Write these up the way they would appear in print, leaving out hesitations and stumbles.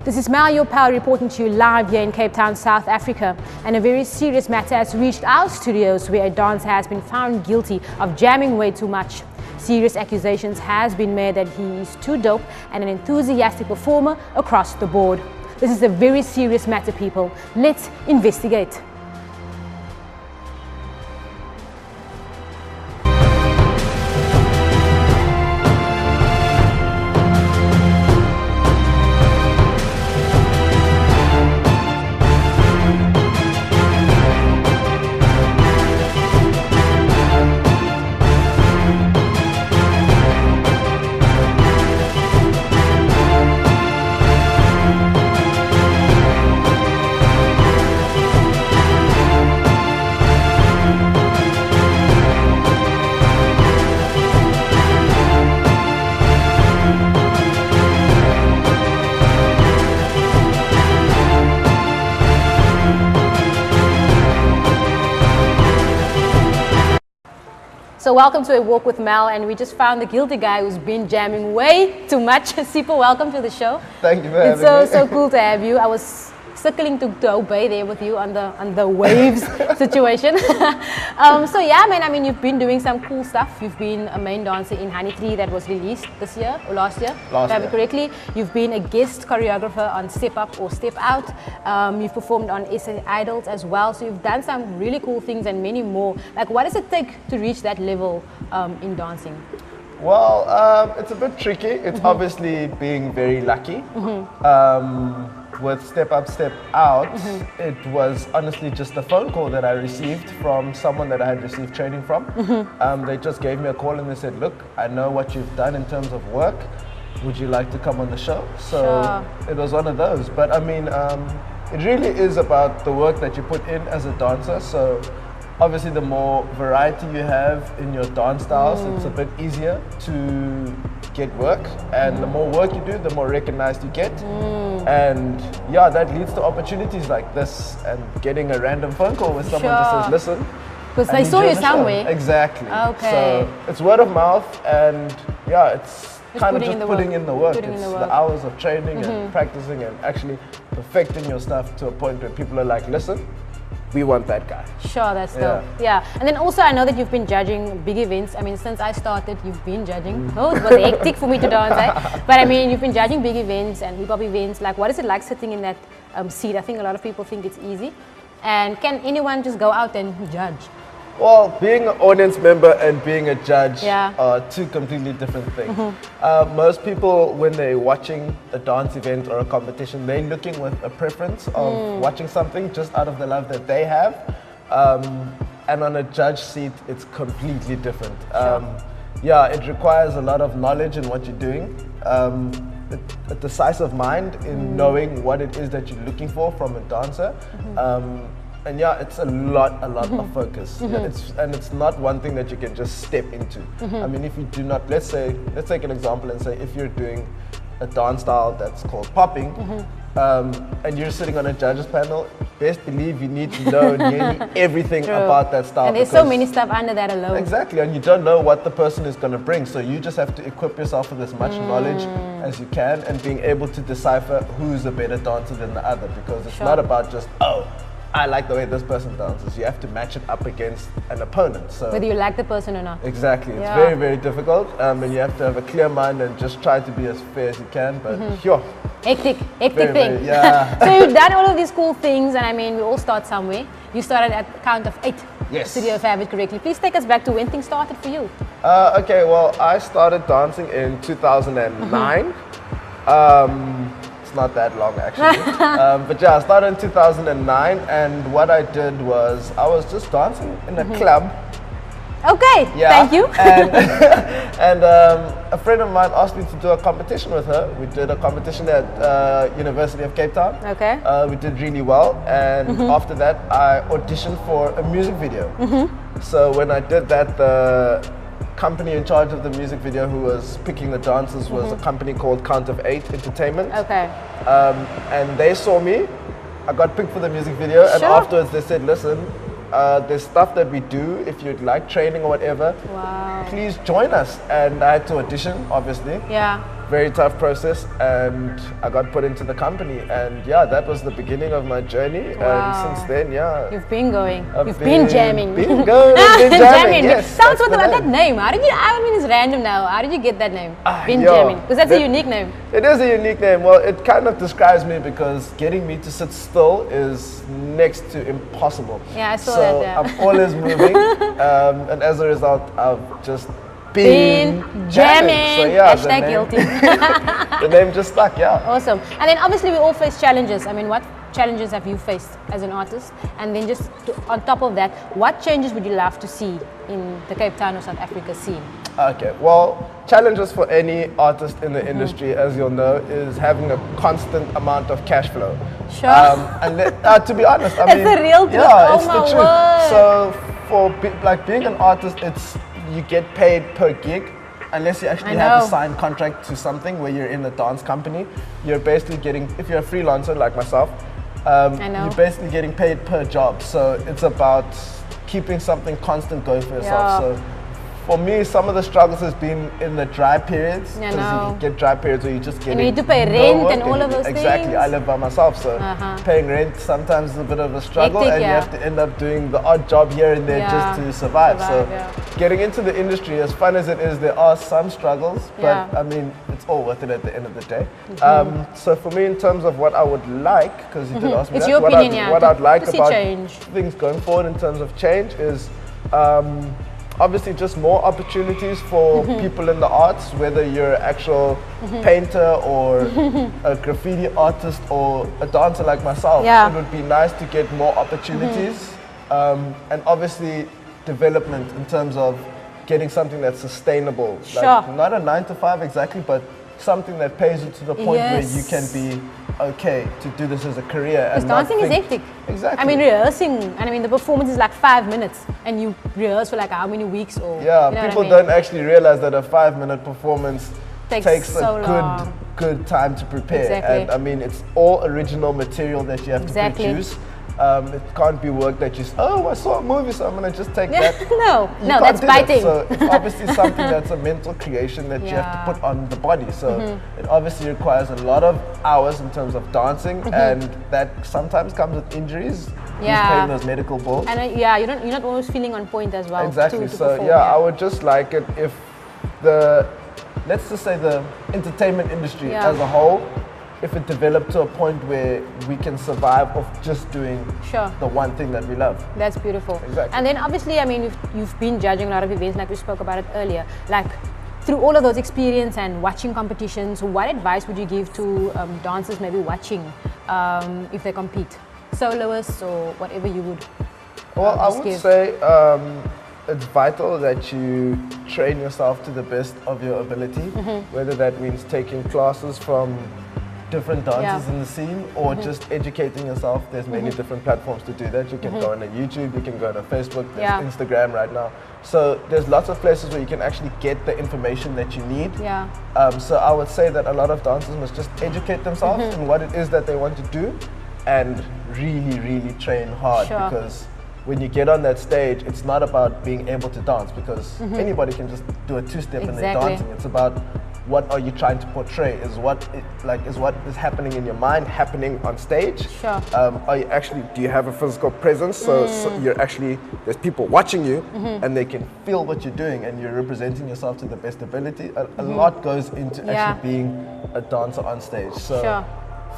This is Mal, your pal, reporting to you live here in Cape Town, South Africa. And a very serious matter has reached our studios where a dancer has been found guilty of jamming way too much. Serious accusations has been made that he is too dope and an enthusiastic performer across the board. This is a very serious matter, people. Let's investigate. So welcome to A Walk with Mal, and we just found the guilty guy who's been jamming way too much. Sipho, welcome to the show. Thank you for having me. It's so cool to have you. I was circling to obey there with you on the waves situation. So yeah, man, I mean, you've been doing some cool stuff. You've been a main dancer in Ep3 that was released this year or last year. If I have it correctly. You've been a guest choreographer on Step Up or Step Out. You've performed on SA Idols as well. So you've done some really cool things and many more. Like, what does it take to reach that level in dancing? Well, it's a bit tricky. It's obviously being very lucky. With Step Up, Step Out, it was honestly just a phone call that I received from someone that I had received training from. They just gave me a call and they said, look, I know what you've done in terms of work. Would you like to come on the show? So it was one of those. But I mean, it really is about the work that you put in as a dancer. So obviously the more variety you have in your dance styles, it's a bit easier to get work, and the more work you do, the more recognized you get. And yeah, that leads to opportunities like this and getting a random phone call with someone that says, listen, because they saw you somewhere. Exactly. Okay. So it's word of mouth, and yeah, it's kind of just putting in the work. It's the hours of training and practicing and actually perfecting your stuff to a point where people are like, listen, we want that guy. Sure, that's dope. Yeah, and then also I know that you've been judging big events. I mean, since I started, you've been judging. Oh, it was hectic for me to dance, but I mean, you've been judging big events and hip-hop events. Like, what is it like sitting in that seat? I think a lot of people think it's easy. And can anyone just go out and judge? Well, being an audience member and being a judge are two completely different things. Most people, when they're watching a dance event or a competition, they're looking with a preference of watching something just out of the love that they have. And on a judge seat, it's completely different. Yeah, it requires a lot of knowledge in what you're doing, a decisive mind in knowing what it is that you're looking for from a dancer. And yeah, it's a lot of focus. It's not one thing that you can just step into. I mean, if you do not, let's take an example and say if you're doing a dance style that's called popping, and you're sitting on a judges panel, best believe you need to know nearly everything about that style. And there's so many stuff under that alone. Exactly, and you don't know what the person is going to bring. So you just have to equip yourself with as much knowledge as you can and being able to decipher who's a better dancer than the other, because it's not about just, oh, I like the way this person dances. You have to match it up against an opponent. So whether you like the person or not. Exactly. It's very, very difficult. And you have to have a clear mind and just try to be as fair as you can. But hectic thing. Yeah. So you've done all of these cool things, and I mean, we all start somewhere. You started at the count of 8. Yes. Studio, if I have it correctly. Please take us back to when things started for you. Okay, well, I started dancing in 2009. Not that long actually, but yeah, I started in 2009, and what I did was I was just dancing in a club. Okay, thank you. And a friend of mine asked me to do a competition with her. We did a competition at University of Cape Town. Okay. We did really well, and after that I auditioned for a music video. So when I did that, the company in charge of the music video who was picking the dancers was a company called Count of 8 Entertainment. Okay. And they saw me. I got picked for the music video, and afterwards they said, listen, there's stuff that we do. If you'd like training or whatever, please join us. And I had to audition, obviously. Yeah. very tough process, and I got put into the company, and yeah, that was the beginning of my journey. Wow. And since then, yeah, you've been going. I've been jamming. Been going. Been jamming. Yes. Sounds what about that name? How did you? I mean, it's random now. How did you get that name? Been yo, jamming. Because that's a unique name. It is a unique name. Well, it kind of describes me because getting me to sit still is next to impossible. Yeah, I saw so that. Yeah. I'm always moving, and as a result, I've just been jamming. So yeah, hashtag guilty. The name just stuck. Yeah. Awesome. And then obviously we all face challenges. I mean, what challenges have you faced as an artist? And then just on top of that, what changes would you love to see in the Cape Town or South Africa scene? Okay, well, challenges for any artist in the industry, as you'll know, is having a constant amount of cash flow. Sure. And to be honest, I mean, it's the real truth. Yeah, it's my the truth. word. So for being an artist, you get paid per gig. Unless you actually have a signed contract to something where you're in a dance company, you're basically getting, if you're a freelancer like myself, you're basically getting paid per job. So it's about keeping something constant going for yourself. Yeah. So for me, some of the struggles has been in the dry periods, because you get dry periods where you just get. And you need to pay rent and all of those things. Exactly, I live by myself, so paying rent sometimes is a bit of a struggle, hectic, and you have to end up doing the odd job here and there just to survive. So getting into the industry, as fun as it is, there are some struggles, but I mean, it's all worth it at the end of the day. So for me, in terms of what I would like, because you did ask me it's that, your opinion, what I'd like about change. Things going forward in terms of change is obviously just more opportunities for people in the arts, whether you're an actual painter or a graffiti artist or a dancer like myself. It would be nice to get more opportunities, and obviously development in terms of getting something that's sustainable. Like not a 9 to 5 exactly, but something that pays you to the point where you can be okay to do this as a career. Because dancing is hectic. Exactly. I mean, rehearsing, and I mean, the performance is like 5 minutes, and you rehearse for like how many weeks or. Yeah, you know people what I mean? don't actually realize that a 5-minute performance takes so a good time to prepare. Exactly. And I mean, it's all original material that you have to produce. It can't be work that you I saw a movie, so I'm gonna just take that. No, that's biting. So it's obviously something that's a mental creation that you have to put on the body. So it obviously requires a lot of hours in terms of dancing, and that sometimes comes with injuries. Who's paying those medical bills? And you're not always feeling on point as well. Exactly. To So perform, I would just like it if let's just say the entertainment industry as a whole, if it developed to a point where we can survive off just doing the one thing that we love. That's beautiful. Exactly. And then obviously, I mean, you've been judging a lot of events, like we spoke about it earlier. Like, through all of those experience and watching competitions, what advice would you give to dancers maybe watching if they compete? Soloists or whatever you would Well, I would say it's vital that you train yourself to the best of your ability, whether that means taking classes from different dancers in the scene or just educating yourself. There's many different platforms to do that. You can go on a YouTube, you can go on a Facebook, there's Instagram right now. So there's lots of places where you can actually get the information that you need. So I would say that a lot of dancers must just educate themselves in what it is that they want to do and really, really train hard, because when you get on that stage, it's not about being able to dance, because anybody can just do a two-step and they're dancing. It's about what are you trying to portray? Is what is happening in your mind happening on stage? Are you actually, do you have a physical presence? So you're actually, there's people watching you and they can feel what you're doing and you're representing yourself to the best ability. A lot goes into actually being a dancer on stage. So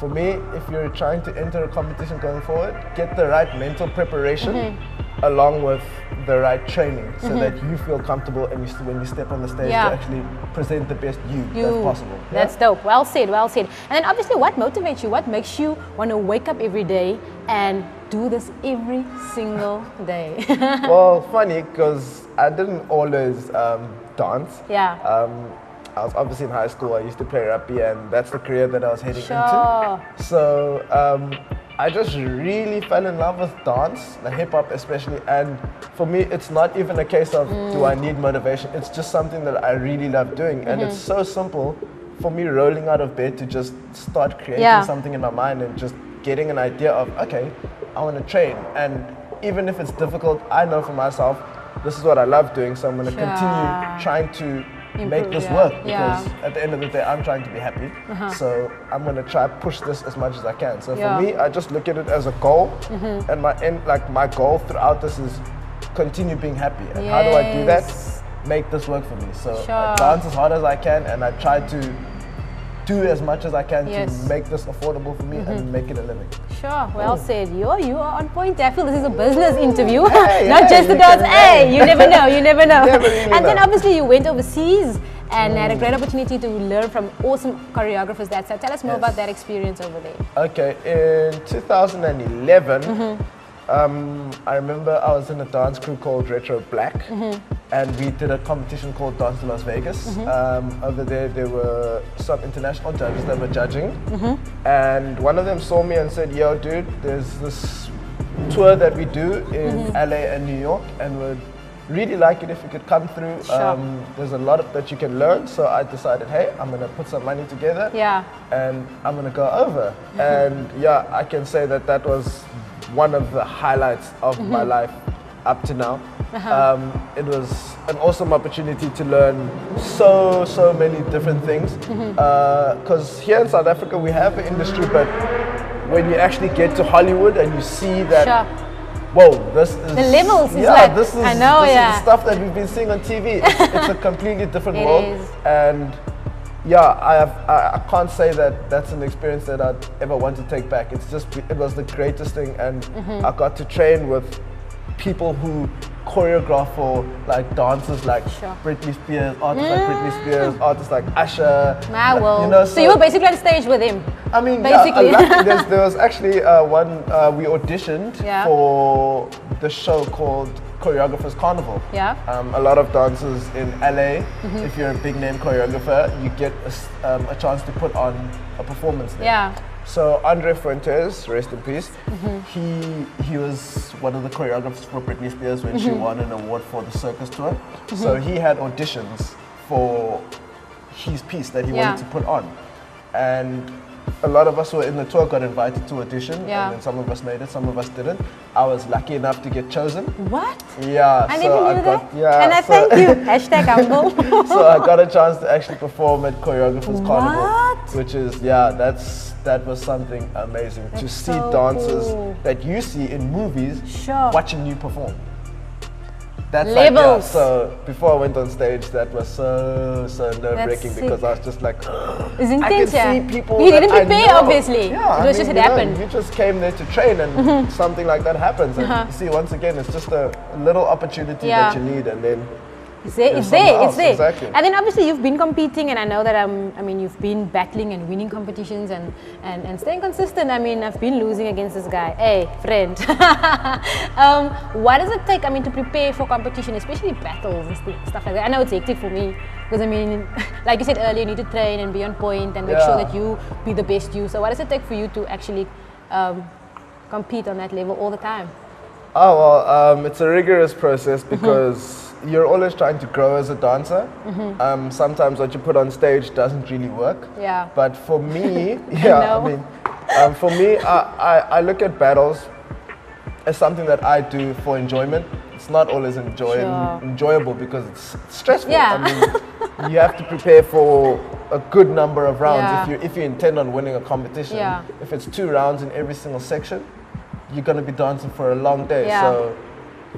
for me, if you're trying to enter a competition going forward, get the right mental preparation along with the right training, so that you feel comfortable and when you step on the stage to actually present the best you that's possible. That's dope. Well said, well said. And then obviously, what motivates you? What makes you want to wake up every day and do this every single day? Well, funny, because I didn't always dance. I was obviously in high school. I used to play rugby, and that's the career that I was heading into. So I just really fell in love with dance, the hip hop especially. And for me, it's not even a case of do I need motivation. It's just something that I really love doing, and it's so simple for me rolling out of bed to just start creating something in my mind and just getting an idea of, okay, I want to train. And even if it's difficult, I know for myself, this is what I love doing, so I'm going to continue trying to make this work, because at the end of the day, I'm trying to be happy. So I'm going to try push this as much as I can. So for me, I just look at it as a goal, and my goal throughout this is continue being happy. And how do I do that? Make this work for me. So I dance as hard as I can, and I try to do as much as I can to make this affordable for me and make it a living. Sure, well said. You are on point. I feel this is a business interview, not just the dance. Hey, you never know, you never know. And then obviously you went overseas and had a great opportunity to learn from awesome choreographers. Tell us more about that experience over there. Okay, in 2011, I remember I was in a dance crew called Retro Black, and we did a competition called Dance to Las Vegas. Over there were some international judges that were judging, and one of them saw me and said, "Yo, dude, there's this tour that we do in LA and New York, and we'd really like it if you could come through. There's a lot that you can learn." So I decided, hey, I'm gonna put some money together, and I'm gonna go over. And I can say that was one of the highlights of my life up to now. It was an awesome opportunity to learn so many different things, because here in South Africa we have an industry, but when you actually get to Hollywood and you see that, whoa, this is the levels. This is stuff that we've been seeing on TV. It's a completely different world, and I can't say that that's an experience that I'd ever want to take back. It was the greatest thing, and I got to train with people who choreograph for like dancers like Britney Spears, artists like Britney Spears, artists like Usher. You know, so you were basically on stage with him. I mean, basically. There was actually one we auditioned for the show called Choreographers Carnival. A lot of dancers in LA, if you're a big name choreographer, you get a chance to put on a performance there. So Andre Fuentes, rest in peace, he was one of the choreographers for Britney Spears when she won an award for the Circus Tour. So he had auditions for his piece that he wanted to put on. And a lot of us who were in the tour got invited to audition, and then some of us made it, some of us didn't. I was lucky enough to get chosen. What? Yeah. I never knew that. And I thank you. Hashtag humble. So I got a chance to actually perform at Choreographers Carnival, which is, that was something amazing. To see dancers that you see in movies watching you perform. That's levels. So before I went on stage, that was so nerve-wracking, because I was just like, it's intense. I could see people. You didn't prepare, obviously. Yeah, it was just happened. You just came there to train, and something like that happens. And you see, once again, it's just a little opportunity that you need, and then it's there. Exactly. And then obviously you've been competing, and I know that you've been battling and winning competitions and staying consistent. I mean, I've been losing against this guy. Hey, friend. What does it take, to prepare for competition, especially battles and stuff like that? I know it's hectic for me, because like you said earlier, you need to train and be on point and make sure that you be the best you. So what does it take for you to actually compete on that level all the time? Oh, well, it's a rigorous process, because you're always trying to grow as a dancer. Sometimes what you put on stage doesn't really work. But for me, for me, I look at battles as something that I do for enjoyment. It's not always enjoyable, because it's stressful. You have to prepare for a good number of rounds if you intend on winning a competition. If it's 2 rounds in every single section, you're going to be dancing for a long day. So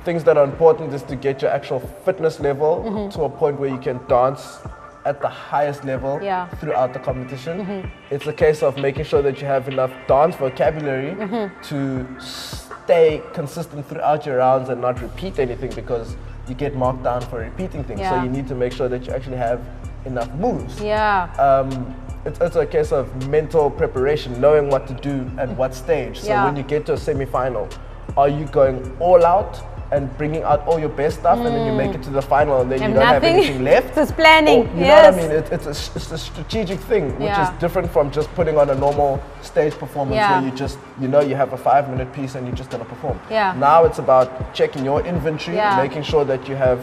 things that are important is to get your actual fitness level to a point where you can dance at the highest level throughout the competition. It's a case of making sure that you have enough dance vocabulary to stay consistent throughout your rounds and not repeat anything, because you get marked down for repeating things. So you need to make sure that you actually have enough moves. It's a case of mental preparation, knowing what to do at what stage. So when you get to a semi-final, are you going all out and bringing out all your best stuff, and then you make it to the final, and then you don't have anything left? It's planning. Or, you know what I mean? It's a strategic thing, which is different from just putting on a normal stage performance where you just, you have a 5-minute piece and you're just going to perform. Now it's about checking your inventory, making sure that you have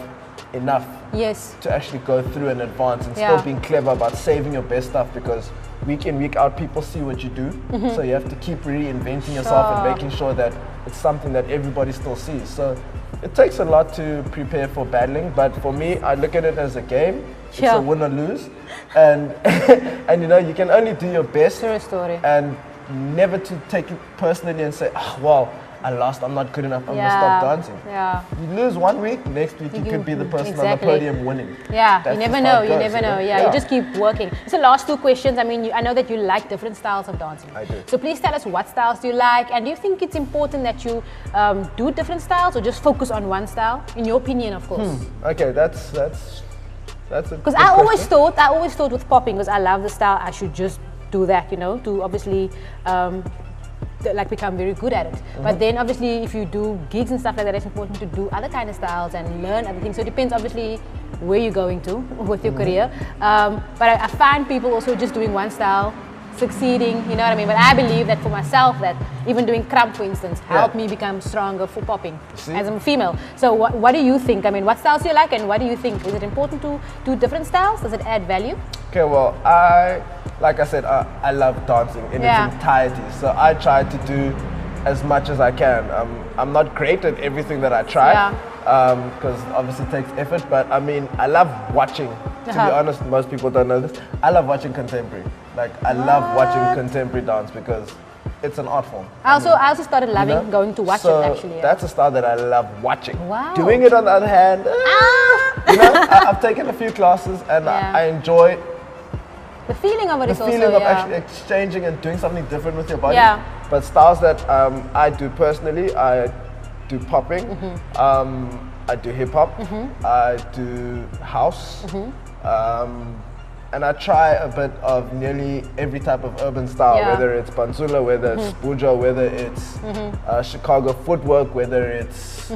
enough to actually go through and advance, and still being clever about saving your best stuff, because week in, week out, people see what you do. So you have to keep reinventing yourself and making sure that it's something that everybody still sees. So It takes a lot to prepare for battling, but for me, I look at it as a game. Sure. It's a win or lose, and and you know, you can only do your best. True story. And never to take it personally and say, oh, well, I lost, I'm not good enough, I'm gonna stop dancing. Yeah. You lose one week, next week you could be the person on the podium winning. Yeah, That's you never know, you never know. Yeah, you just keep working. So last two questions, I mean, I know that you like different styles of dancing. I do. So please tell us what styles do you like, and do you think it's important that you do different styles or just focus on one style? In your opinion, of course. Okay, that's a because I always thought with popping, because I love the style, I should just do that, you know, to obviously like become very good at it. But then obviously if you do gigs and stuff like that, it's important to do other kind of styles and learn other things. So it depends obviously where you're going to with your career. But I find people also just doing one style succeeding, you know what I mean? But I believe that for myself, that even doing crump, for instance, helped me become stronger for popping as I'm a female. So what do you think? I mean, what styles do you like, and what do you think? Is it important to do different styles? Does it add value? Okay, well, like I said, I love dancing in its entirety. So I try to do as much as I can. I'm not great at everything that I try, because obviously it takes effort, but I mean, I love watching. To be honest, most people don't know this. I love watching contemporary. Like, I love watching contemporary dance because it's an art form. I also started loving going to watch it, actually. That's a style that I love watching. Wow. Doing it on the other hand, you know, I've taken a few classes and I enjoy the feeling of it. The feeling of actually exchanging and doing something different with your body. Yeah. But styles that I do personally, I do popping, I do hip hop, I do house, and I try a bit of nearly every type of urban style, whether it's Banzula, whether it's Buja, whether it's Chicago footwork, whether it's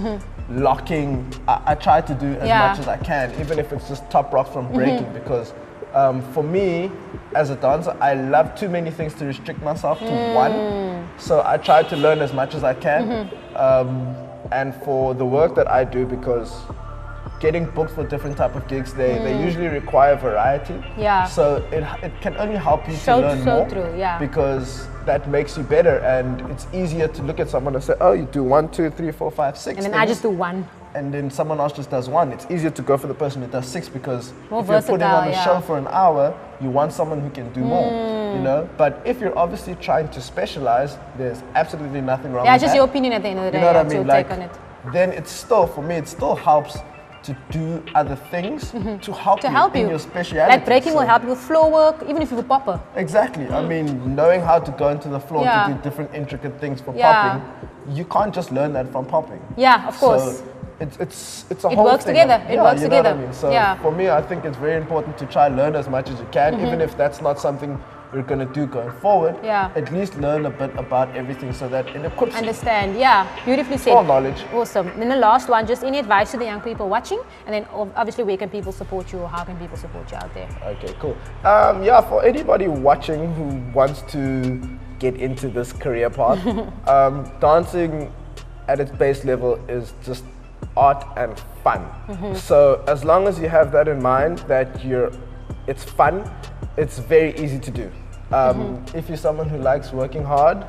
locking. I try to do as much as I can, even if it's just top rocks from breaking, because for me, as a dancer, I love too many things to restrict myself to one. So I try to learn as much as I can. And for the work that I do, because getting booked for different type of gigs, they usually require variety. Yeah. So it can only help you to learn more. True, because that makes you better, and it's easier to look at someone and say, oh, you do 1, 2, 3, 4, 5, 6. And then I just do one. And then someone else just does one. It's easier to go for the person who does 6, because more if you're putting on a show yeah. for an hour, you want someone who can do more, you know? But if you're obviously trying to specialize, there's absolutely nothing wrong with that. Yeah, just your opinion at the end of the day. You know what I mean? Like, take on it. Then it's still, for me, it still helps to do other things to help you in your speciality. Like breaking will help you with floor work, even if you're a popper. Exactly. I mean, knowing how to go into the floor to do different intricate things for popping, you can't just learn that from popping. Yeah, of course. So it's a whole works thing. Together. It works you know together. What I mean? So for me, I think it's very important to try learn as much as you can, even if that's not something you're going to do going forward. Yeah. At least learn a bit about everything so that it equips you. Understand. Yeah. Beautifully said. All knowledge. Awesome. Then the last one, just any advice to the young people watching, and then obviously where can people support you, or how can people support you out there? Okay, cool. Yeah, for anybody watching who wants to get into this career path, dancing at its base level is just art and fun. So as long as you have that in mind, that it's fun, it's very easy to do. If you're someone who likes working hard,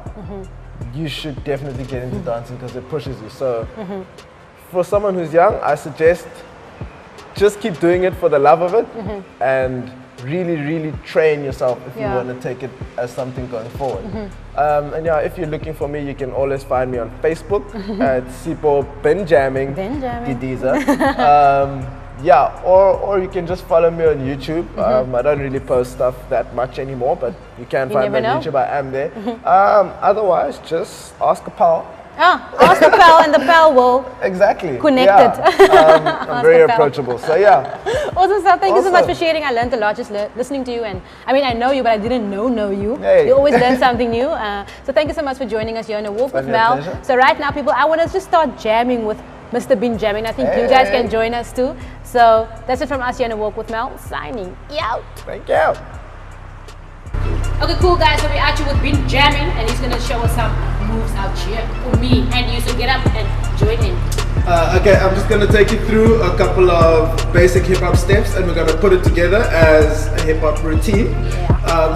you should definitely get into dancing because it pushes you. So for someone who's young, I suggest just keep doing it for the love of it and really train yourself if you want to take it as something going forward. And yeah, if you're looking for me, you can always find me on Facebook at Sipho Benjamin Didiza. Yeah, or you can just follow me on YouTube. I don't really post stuff that much anymore, but you can find me on YouTube. I am there. Otherwise, just ask a pal. Ask the pal, and the pal will connect it. I'm very approachable, so yeah. Awesome stuff. Thank you so much for sharing. I learned a lot just listening to you, and I mean, I know you, but I didn't know you. Hey. You always learn something new. So thank you so much for joining us here on A Walk with Mel. Pleasure. So right now, people, I want to just start jamming with Mr. Benjamin. I think you guys can join us too. So that's it from us here on A Walk with Mel, signing out. Thank you. Okay, cool guys, so we're out here with Benjamin, and he's gonna show us some moves out here for me and you, so get up and join in. Okay, I'm just gonna take you through a couple of basic hip hop steps, and we're gonna put it together as a hip hop routine.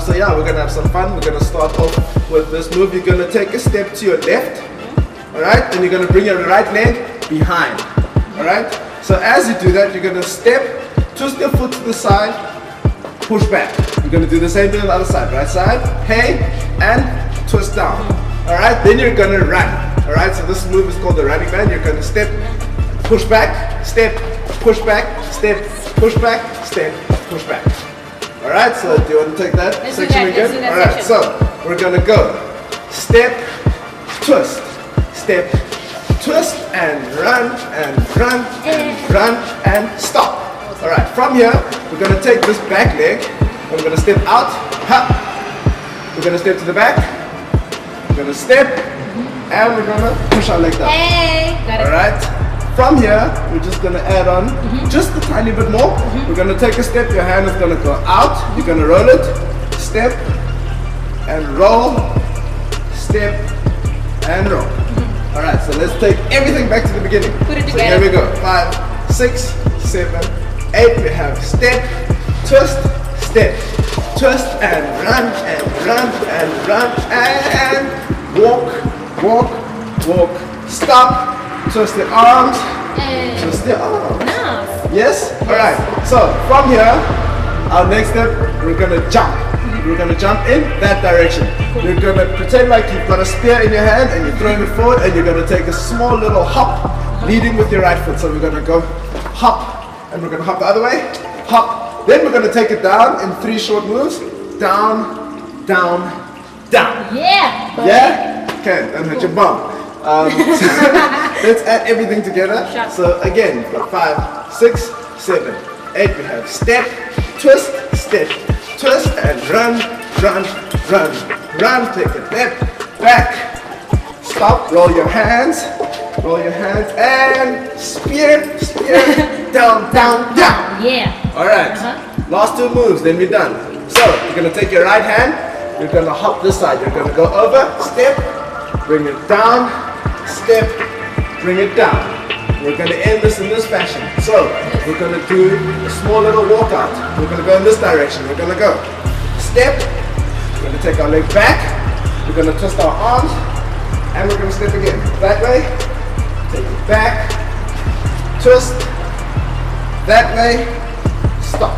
So yeah, we're gonna have some fun. We're gonna start off with this move. You're gonna take a step to your left, all right, and you're gonna bring your right leg behind. All right? So as you do that, you're gonna step, twist your foot to the side, push back. You're gonna do the same thing on the other side. Right side, hey, and twist down. All right? Then you're gonna run. All right? So this move is called the running man. You're gonna step, push back, step, push back, step, push back, step, push back. All right? So do you want to take that section again? All right. So we're gonna go step, twist, step, twist, and run, and run, and run, and stop. All right, from here, we're gonna take this back leg, and we're gonna step out, hop. We're gonna step to the back, we're gonna step, and we're gonna push our leg down. Hey, got it. All right, from here, we're just gonna add on just a tiny bit more. We're gonna take a step, your hand is gonna go out, you're gonna roll it, step, and roll, step, and roll. All right, so let's take everything back to the beginning. Put it so together. here we go. 5, 6, 7, 8. We have step, twist, step, twist, and run, and run, and run, and walk, walk, walk. Stop. Twist the arms. Twist the arms. Nice. Yes. All right. So from here, our next step, we're gonna jump. We're gonna jump in that direction. You're gonna pretend like you've got a spear in your hand and you're throwing it forward, and you're gonna take a small little hop, leading with your right foot. So we're gonna go hop, and we're gonna hop the other way, hop. Then we're gonna take it down in 3 short moves. Down, down, down. Yeah. Yeah? Okay, don't hurt your bum. Let's add everything together. So again, 5, 6, 7, 8. We have step, twist, step, twist, and run, run, run, run. Take a step back, stop, roll your hands, and spear, spear, down, down, down. Yeah. All right, last 2 moves, then we're done. So you're gonna take your right hand, you're gonna hop this side, you're gonna go over, step, bring it down, step, bring it down. We're gonna end this in this fashion. So we're gonna do a small little walkout. We're gonna go in this direction. We're gonna go step, we're gonna take our leg back, we're gonna twist our arms, and we're gonna step again. That way, take it back, twist, that way, stop.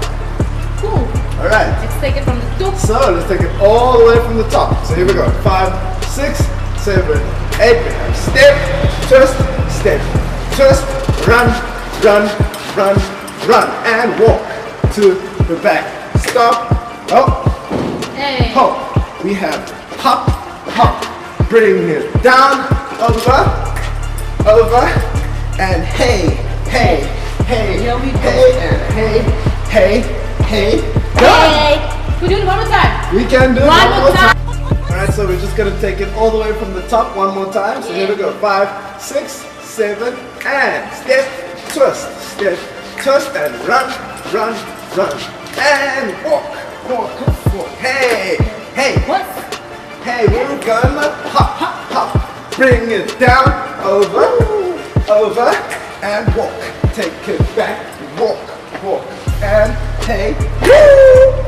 Cool. All right. Let's take it from the top. So let's take it all the way from the top. So here we go. 5, 6, 7, 8. We have step, twist, step, twist, run, run, run, run, and walk to the back. Stop. Oh. Hey. Hop. We have hop, hop. Bring it down, over, over, and hey, hey, hey, Here we go. hey, and hey, hey, hey, done. Hey. We do it one more time. We can do it One more time. Alright, so we're just gonna take it all the way from the top one more time. So here we go. 5, 6, 7, and step, twist, step, twist, and run, run, run, and walk, walk, walk. Hey, hey, What? hey, we're gonna hop, hop, hop. Bring it down, over, over, and walk. Take it back, walk, walk, and hey, woo!